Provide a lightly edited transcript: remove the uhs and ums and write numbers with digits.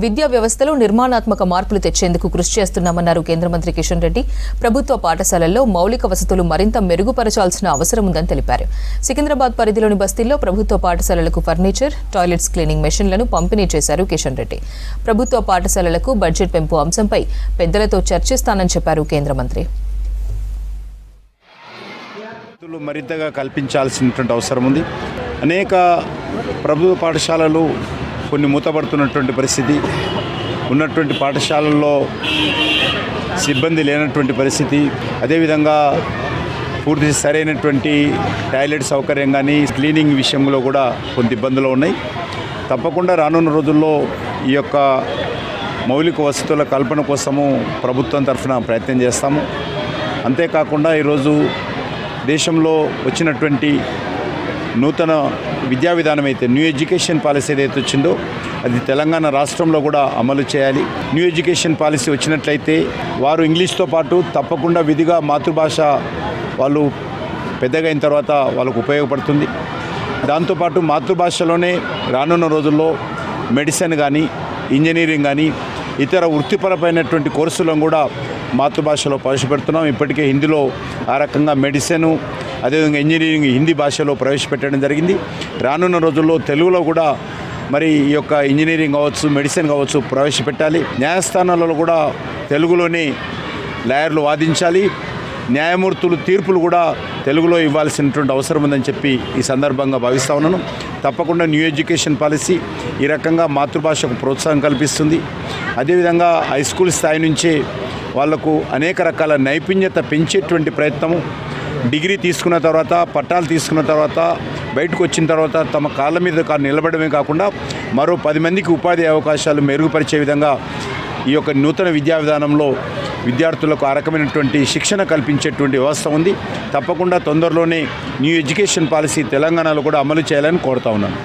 విద్యా వ్యవస్థలో నిర్మాణాత్మక మార్పులు తెచ్చేందుకు కృషి చేస్తున్నామన్నారు కేంద్ర మంత్రి కిషన్ రెడ్డి. ప్రభుత్వ పాఠశాలల్లో మౌలిక వసతులు మరింత మెరుగుపరచాల్సిన అవసరం ఉందని తెలిపారు. సికింద్రాబాద్ పరిధిలోని బస్తీల్లో ప్రభుత్వ పాఠశాలలకు ఫర్నిచర్, టాయిలెట్స్ క్లీనింగ్ మెషిన్లను పంపిణీ చేశారు కిషన్ రెడ్డి. ప్రభుత్వ పాఠశాలలకు బడ్జెట్ పెంపు అంశంపై పెద్దలతో చర్చిస్తానని చెప్పారు కేంద్ర మంత్రి. మరింతగా కల్పించాల్సినటువంటి అవసరం ఉంది. అనేక ప్రభుత్వ పాఠశాలలు కొన్ని మూతపడుతున్నటువంటి పరిస్థితి, ఉన్నటువంటి పాఠశాలల్లో సిబ్బంది లేనటువంటి పరిస్థితి, అదేవిధంగా పూర్తి సరైనటువంటి టాయిలెట్ సౌకర్యం కానీ క్లీనింగ్ విషయంలో కూడా కొంత ఇబ్బందులు ఉన్నాయి. తప్పకుండా రానున్న రోజుల్లో ఈ యొక్క మౌలిక వసతుల కల్పన కోసము ప్రభుత్వం తరఫున ప్రయత్నం చేస్తాము. అంతేకాకుండా ఈరోజు దేశంలో వచ్చినటువంటి నూతన విద్యా విధానం అయితే న్యూ ఎడ్యుకేషన్ పాలసీ ఏదైతే వచ్చిందో అది తెలంగాణ రాష్ట్రంలో కూడా అమలు చేయాలి. న్యూ ఎడ్యుకేషన్ పాలసీ వచ్చినట్లయితే వారు ఇంగ్లీష్తో పాటు తప్పకుండా విధిగా మాతృభాష వాళ్ళు పెద్దగా అయిన తర్వాత వాళ్ళకు ఉపయోగపడుతుంది. దాంతోపాటు మాతృభాషలోనే రానున్న రోజుల్లో మెడిసిన్ కానీ, ఇంజనీరింగ్ కానీ, ఇతర వృత్తిపరమైనటువంటి కోర్సులను కూడా మాతృభాషలో ప్రవేశపెడుతున్నాం. ఇప్పటికే హిందీలో ఆ రకంగా మెడిసిన్, అదేవిధంగా ఇంజనీరింగ్ హిందీ భాషలో ప్రవేశపెట్టడం జరిగింది. రానున్న రోజుల్లో తెలుగులో కూడా మరి ఈ యొక్క ఇంజనీరింగ్ కావచ్చు, మెడిసిన్ కావచ్చు ప్రవేశపెట్టాలి. న్యాయస్థానాలలో కూడా తెలుగులోనే లాయర్లు వాదించాలి. న్యాయమూర్తులు తీర్పులు కూడా తెలుగులో ఇవ్వాల్సినటువంటి అవసరం ఉందని చెప్పి ఈ సందర్భంగా భావిస్తూ ఉన్నాను. తప్పకుండా న్యూ ఎడ్యుకేషన్ పాలసీ ఈ రకంగా మాతృభాషకు ప్రోత్సాహం కల్పిస్తుంది. అదేవిధంగా హై స్కూల్ స్థాయి నుంచే వాళ్లకు అనేక రకాల నైపుణ్యత పెంచేటువంటి ప్రయత్నము, డిగ్రీ తీసుకున్న తర్వాత, పట్టాలు తీసుకున్న తర్వాత, బయటకు వచ్చిన తర్వాత తమ కాళ్ళ మీద నిలబడమే కాకుండా మరో 10 మందికి ఉపాధి అవకాశాలు మెరుగుపరిచే విధంగా ఈ యొక్క నూతన విద్యా విధానంలో విద్యార్థులకు ఆ రకమైనటువంటి శిక్షణ కల్పించేటువంటి వ్యవస్థ ఉంది. తప్పకుండా తొందరలోనే న్యూ ఎడ్యుకేషన్ పాలసీ తెలంగాణలో కూడా అమలు చేయాలని కోరుతా ఉన్నాను.